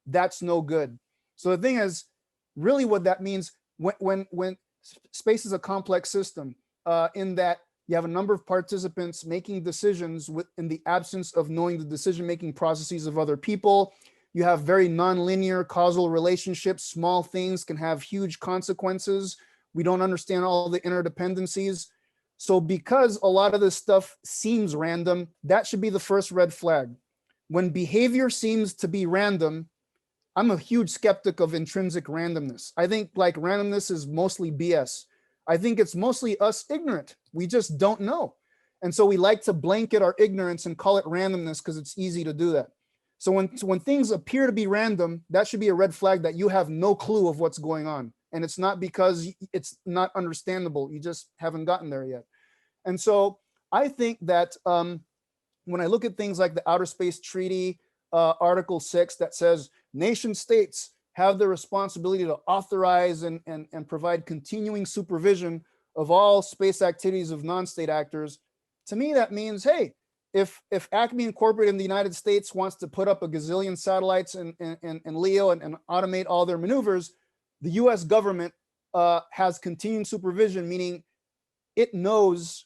that's no good. So the thing is, really what that means, when space is a complex system, in that you have a number of participants making decisions in the absence of knowing the decision-making processes of other people. You have very nonlinear causal relationships. Small things can have huge consequences. We don't understand all the interdependencies. So because a lot of this stuff seems random, that should be the first red flag. When behavior seems to be random, I'm a huge skeptic of intrinsic randomness. I think like randomness is mostly BS. I think it's mostly us ignorant. We just don't know. And so we like to blanket our ignorance and call it randomness because it's easy to do that. So when things appear to be random, that should be a red flag that you have no clue of what's going on. And it's not because it's not understandable. You just haven't gotten there yet. And so I think that when I look at things like the Outer Space Treaty, Article 6, that says nation states have the responsibility to authorize and provide continuing supervision of all space activities of non-state actors. To me, that means, hey, if Acme Incorporated in the United States wants to put up a gazillion satellites in LEO and automate all their maneuvers, the US government has continuing supervision, meaning it knows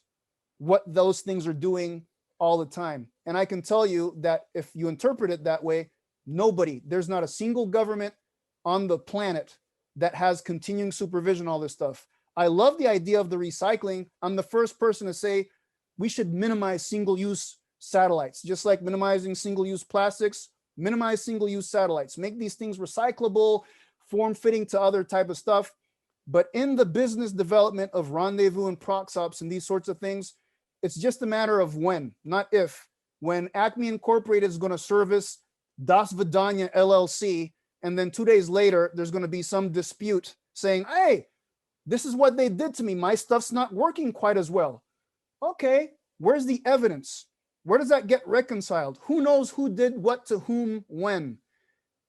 what those things are doing all the time. And I can tell you that if you interpret it that way, there's not a single government on the planet that has continuing supervision, all this stuff. I love the idea of the recycling. I'm the first person to say we should minimize single-use satellites, just like minimizing single-use plastics, minimize single-use satellites, make these things recyclable, form-fitting to other type of stuff. But in the business development of rendezvous and prox ops and these sorts of things, it's just a matter of when, not if. When Acme Incorporated is going to service Das Vidania LLC, and then 2 days later, there's going to be some dispute saying, hey, this is what they did to me. My stuff's not working quite as well. Okay, where's the evidence? Where does that get reconciled? Who knows who did what to whom when?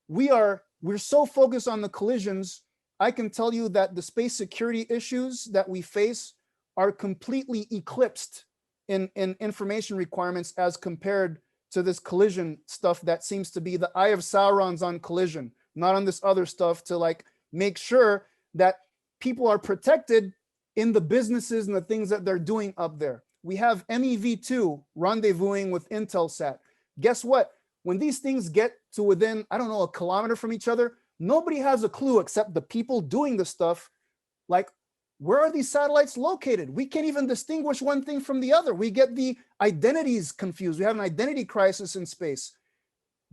We're so focused on the collisions. I can tell you that the space security issues that we face are completely eclipsed in information requirements as compared to this collision stuff that seems to be the Eye of Sauron's on collision, not on this other stuff, to like make sure that people are protected in the businesses and the things that they're doing up there. We have MEV2 rendezvousing with Intelsat. Guess what? When these things get to within, I don't know, a kilometer from each other, nobody has a clue except the people doing the stuff. Like, where are these satellites located? We can't even distinguish one thing from the other. We get the identities confused. We have an identity crisis in space.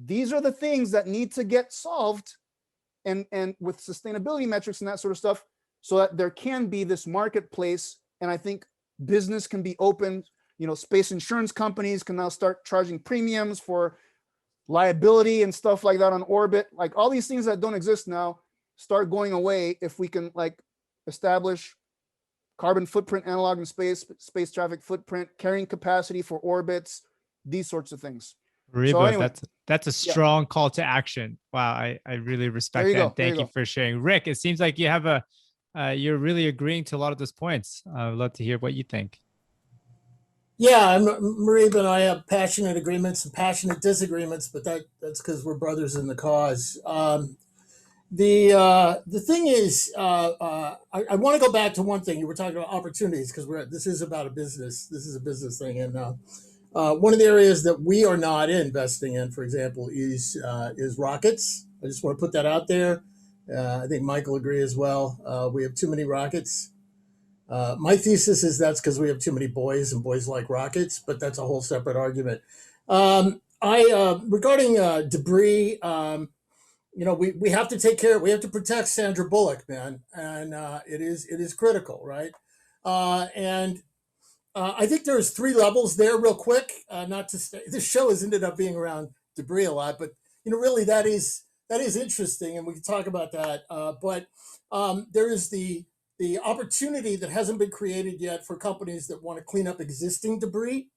These are the things that need to get solved and with sustainability metrics and that sort of stuff, so that there can be this marketplace. And I think business can be opened. You know, space insurance companies can now start charging premiums for liability and stuff like that on orbit. Like all these things that don't exist now start going away if we can like establish carbon footprint analog in space, space traffic footprint, carrying capacity for orbits, these sorts of things.
Moriba,
So anyway,
that's a strong call to action. Wow, I really respect that. Thank you for sharing. Rick, it seems like you have you're really agreeing to a lot of those points. I'd love to hear what you think.
Yeah, Moriba and I have passionate agreements and passionate disagreements, but that's because we're brothers in the cause. The thing is, I want to go back to one thing. You were talking about opportunities because this is about a business. This is a business thing, and one of the areas that we are not investing in, for example, is rockets. I just want to put that out there. I think Michael agrees as well. We have too many rockets. My thesis is that's because we have too many boys and boys like rockets, but that's a whole separate argument. Regarding debris, we have to take care. We have to protect Sandra Bullock, man, and it is critical, right? I think there's 3 levels there, real quick. Not to stay. This show has ended up being around debris a lot, but really that is interesting, and we can talk about that. But there is the the opportunity that hasn't been created yet for companies that want to clean up existing debris.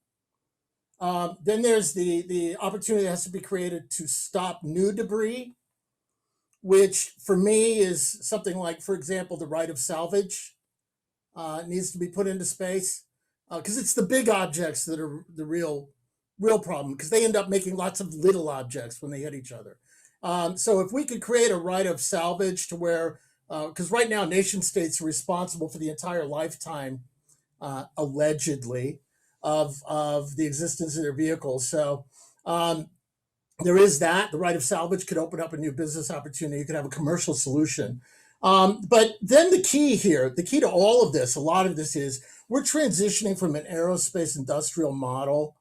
Then there's the opportunity that has to be created to stop new debris, which for me is something like, for example, the right of salvage needs to be put into space, because it's the big objects that are the real problem, because they end up making lots of little objects when they hit each other. So if we could create a right of salvage to where, because right now nation states are responsible for the entire lifetime, allegedly, of the existence of their vehicles. So there is that. The right of salvage could open up a new business opportunity. You could have a commercial solution. But then the key here, the key to all of this, a lot of this is we're transitioning from an aerospace industrial model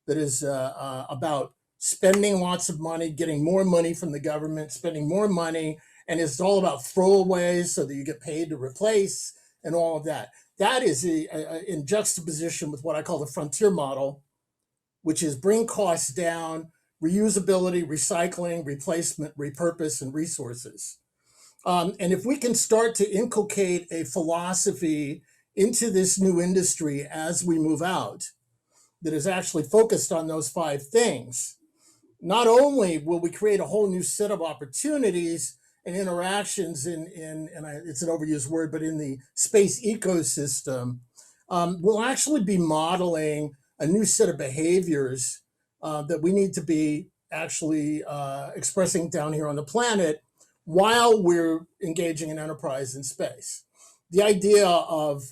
that is about spending lots of money, getting more money from the government, spending more money, and it's all about throwaways so that you get paid to replace and all of that. That is in juxtaposition with what I call the frontier model, which is bring costs down, reusability, recycling, replacement, repurpose, and resources. And if we can start to inculcate a philosophy into this new industry as we move out that is actually focused on those 5 things, not only will we create a whole new set of opportunities and interactions it's an overused word, but in the space ecosystem, we'll actually be modeling a new set of behaviors that we need to be actually expressing down here on the planet while we're engaging in enterprise in space. The idea of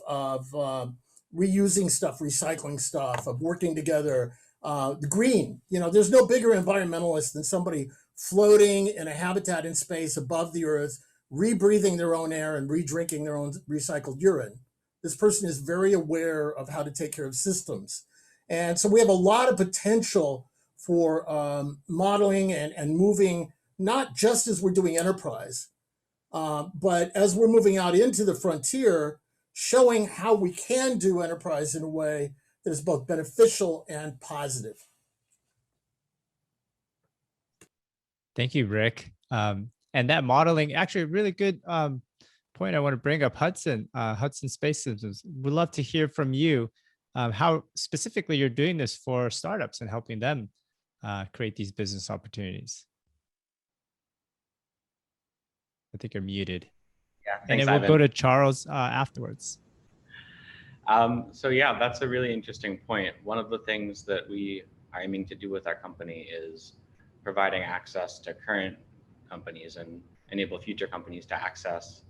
reusing stuff, recycling stuff, of working together, the Greene, there's no bigger environmentalist than somebody floating in a habitat in space above the Earth, rebreathing their own air and re-drinking their own recycled urine. This person is very aware of how to take care of systems. And so we have a lot of potential for modeling and moving, not just as we're doing enterprise, but as we're moving out into the frontier, showing how we can do enterprise in a way that is both beneficial and positive.
Thank you, Rick. And that modeling, actually a really good point I want to bring up. Hudson Space Systems, we'd love to hear from you how specifically you're doing this for startups and helping them create these business opportunities. I think you're muted.
Yeah,
and
thanks,
then we'll
Ivan.
go to Charles afterwards.
So yeah, that's a really interesting point. One of the things that we are aiming to do with our company is providing access to current companies and enable future companies to access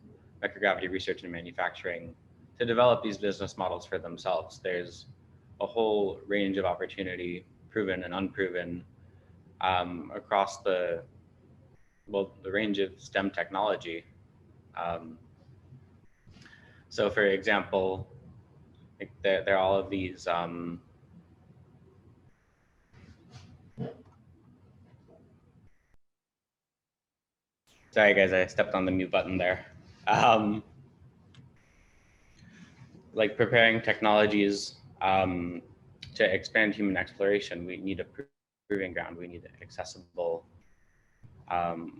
microgravity research and manufacturing to develop these business models for themselves. There's a whole range of opportunity, proven and unproven, across the range of STEM technology. So for example, like there are all of these sorry guys, I stepped on the mute button there. Like preparing technologies to expand human exploration, we need a proving ground. We need accessible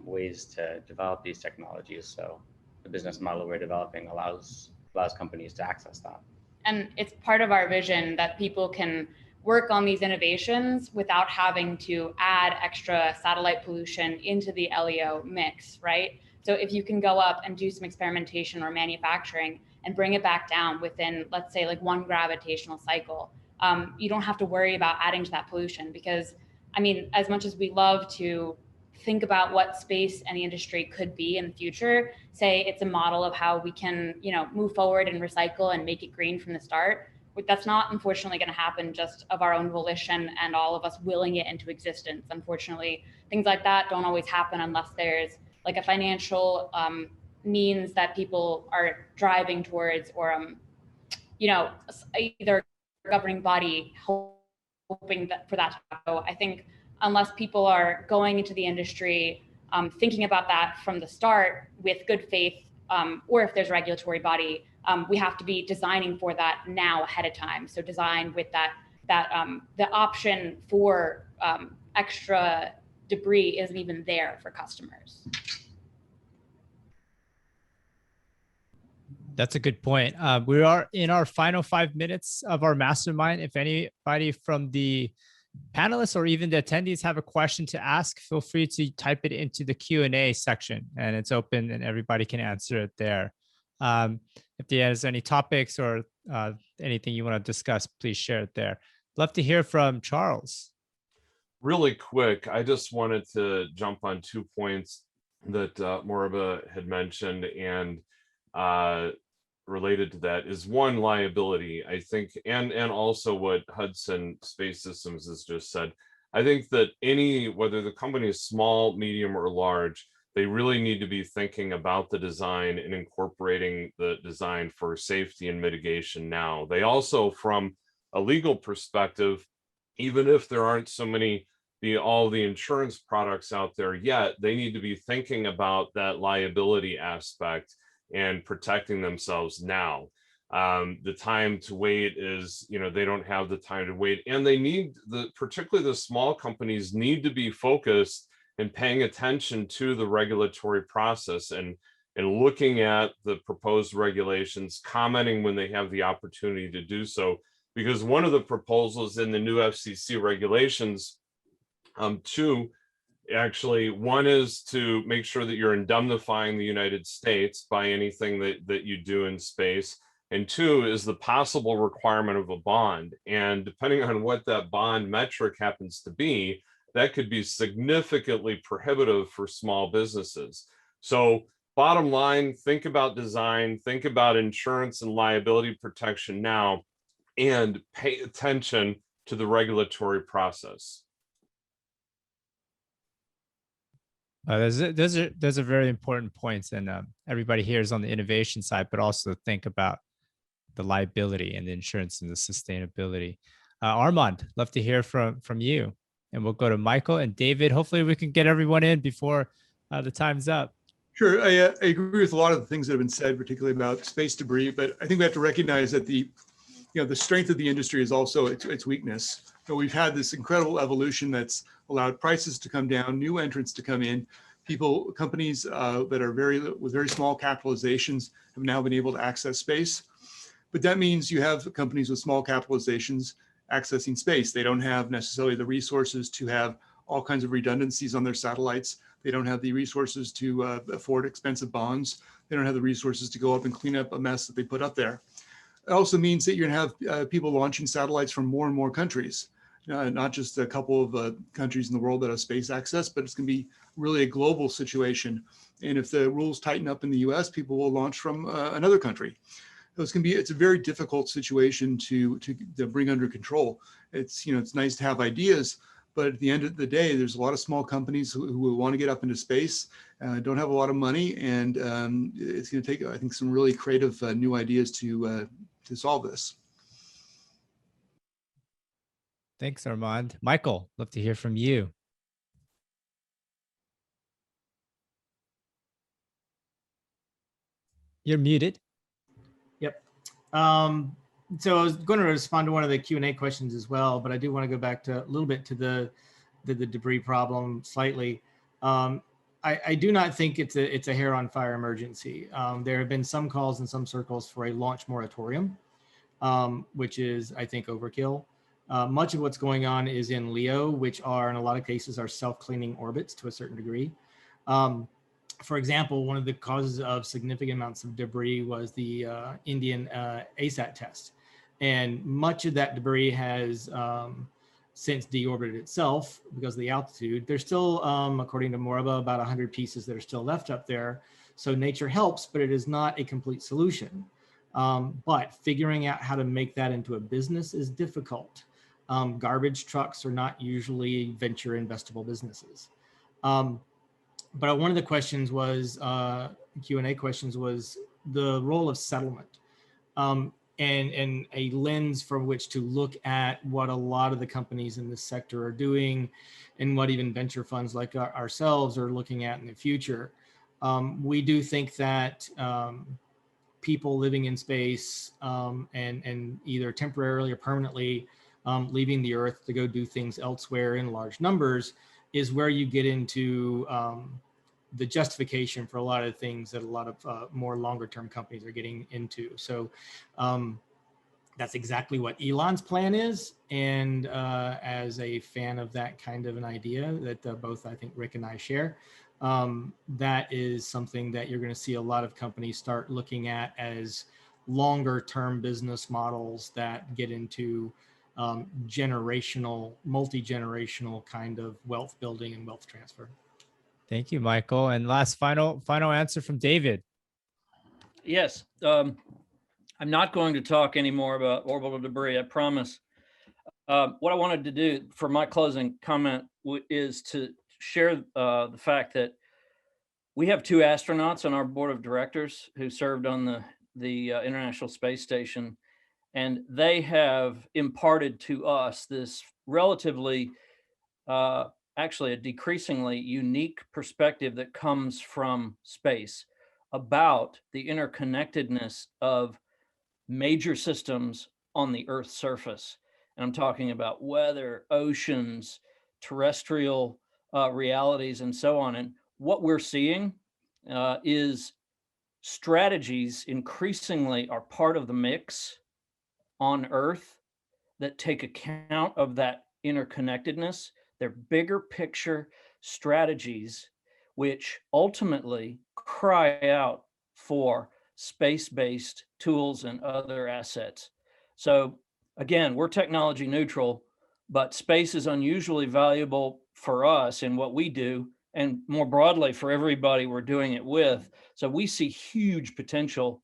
ways to develop these technologies. So the business model we're developing allows companies to access that.
And it's part of our vision that people can work on these innovations without having to add extra satellite pollution into the LEO mix, right? So if you can go up and do some experimentation or manufacturing and bring it back down within, let's say, like 1 gravitational cycle, you don't have to worry about adding to that pollution. Because, I mean, as much as we love to think about what space and the industry could be in the future, say it's a model of how we can, move forward and recycle and make it green from the start. That's not, unfortunately, going to happen just of our own volition and all of us willing it into existence. Unfortunately, things like that don't always happen unless there's like a financial means that people are driving towards, or either a governing body hoping for that to happen. I think unless people are going into the industry thinking about that from the start with good faith, or if there's a regulatory body, we have to be designing for that now ahead of time. So design with the option for extra debris isn't even there for customers.
That's a good point. We are in our final 5 minutes of our mastermind. If anybody from the panelists or even the attendees have a question to ask, feel free to type it into the Q&A section, and it's open and everybody can answer it there. If there's any topics or anything you want to discuss, please share it there. Love to hear from Charles.
Really quick, I just wanted to jump on 2 points that Moriba had mentioned, and related to that is one, liability, I think, and also what Hudson Space Systems has just said. I think that whether the company is small, medium, or large, they really need to be thinking about the design and incorporating the design for safety and mitigation now. They also, from a legal perspective, even if there aren't so many all the insurance products out there yet, they need to be thinking about that liability aspect and protecting themselves now. The time to wait is, they don't have the time to wait, and they need particularly the small companies need to be focused and paying attention to the regulatory process and looking at the proposed regulations, commenting when they have the opportunity to do so. Because one of the proposals in the new FCC regulations, one is to make sure that you're indemnifying the United States by anything that you do in space. And 2 is the possible requirement of a bond. And depending on what that bond metric happens to be, that could be significantly prohibitive for small businesses. So bottom line, think about design, think about insurance and liability protection now, and pay attention to the regulatory process.
Those are very important points, and everybody here is on the innovation side, but also think about the liability and the insurance and the sustainability. Armand, love to hear from you, and we'll go to Michael and David. Hopefully we can get everyone in before the time's up.
Sure, I agree with a lot of the things that have been said, particularly about space debris, but I think we have to recognize that the strength of the industry is also its weakness. So we've had this incredible evolution that's allowed prices to come down, new entrants to come in. Companies that are with very small capitalizations have now been able to access space. But that means you have companies with small capitalizations accessing space. They don't have necessarily the resources to have all kinds of redundancies on their satellites. They don't have the resources to afford expensive bonds. They don't have the resources to go up and clean up a mess that they put up there. It also means that you're going to have people launching satellites from more and more countries, not just a couple of countries in the world that have space access, but it's going to be really a global situation. And if the rules tighten up in the US, people will launch from another country. So it's a very difficult situation to bring under control. It's nice to have ideas, but at the end of the day, there's a lot of small companies who will want to get up into space, don't have a lot of money, and it's going to take, I think, some really creative new ideas to solve this.
Thanks, Armand. Michael, love to hear from you. You're muted.
Yep. So I was going to respond to one of the Q&A questions as well, but I do want to go back to a little bit to the debris problem slightly. I do not think it's a hair on fire emergency. There have been some calls in some circles for a launch moratorium, which is, I think, overkill. Much of what's going on is in LEO, which are in a lot of cases are self-cleaning orbits to a certain degree. For example, one of the causes of significant amounts of debris was the Indian ASAT test. And much of that debris has since deorbited itself because of the altitude. There's still, according to Moriba, about 100 pieces that are still left up there. So nature helps, but it is not a complete solution. But figuring out how to make that into a business is difficult. Garbage trucks are not usually venture investable businesses. But one of the questions was, Q&A questions was the role of settlement and a lens from which to look at what a lot of the companies in this sector are doing and what even venture funds like ourselves are looking at in the future. We do think that people living in space and either temporarily or permanently leaving the Earth to go do things elsewhere in large numbers is where you get into the justification for a lot of things that a lot of more longer term companies are getting into. So that's exactly what Elon's plan is. And as a fan of that kind of an idea that both I think Rick and I share, that is something that you're going to see a lot of companies start looking at as longer term business models that get into generational, multi-generational kind of wealth building and wealth transfer.
Thank you, Michael. And last final answer from David.
Yes. I'm not going to talk anymore about orbital debris, I promise. What I wanted to do for my closing comment is to share the fact that we have 2 astronauts on our board of directors who served on the International Space Station, and they have imparted to us this relatively, actually a decreasingly unique perspective that comes from space about the interconnectedness of major systems on the Earth's surface. And I'm talking about weather, oceans, terrestrial realities, and so on. And what we're seeing is strategies increasingly are part of the mix on Earth that take account of that interconnectedness. They're bigger picture strategies which ultimately cry out for space-based tools and other assets. So again, we're technology neutral, but space is unusually valuable for us in what we do, and more broadly for everybody we're doing it with. So we see huge potential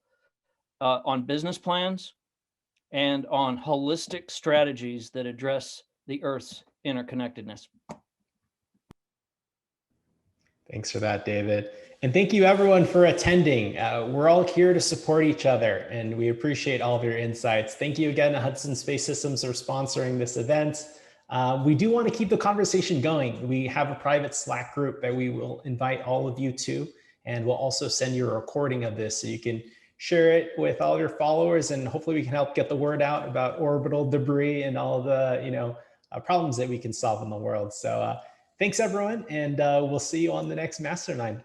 on business plans and on holistic strategies that address the Earth's interconnectedness.
Thanks for that, David. And thank you everyone for attending. We're all here to support each other, and we appreciate all of your insights. Thank you again to Hudson Space Systems for sponsoring this event. We do want to keep the conversation going. We have a private Slack group that we will invite all of you to, and we'll also send you a recording of this so you can share it with all your followers, and hopefully we can help get the word out about orbital debris and all the problems that we can solve in the world. So thanks everyone, and we'll see you on the next Mastermind.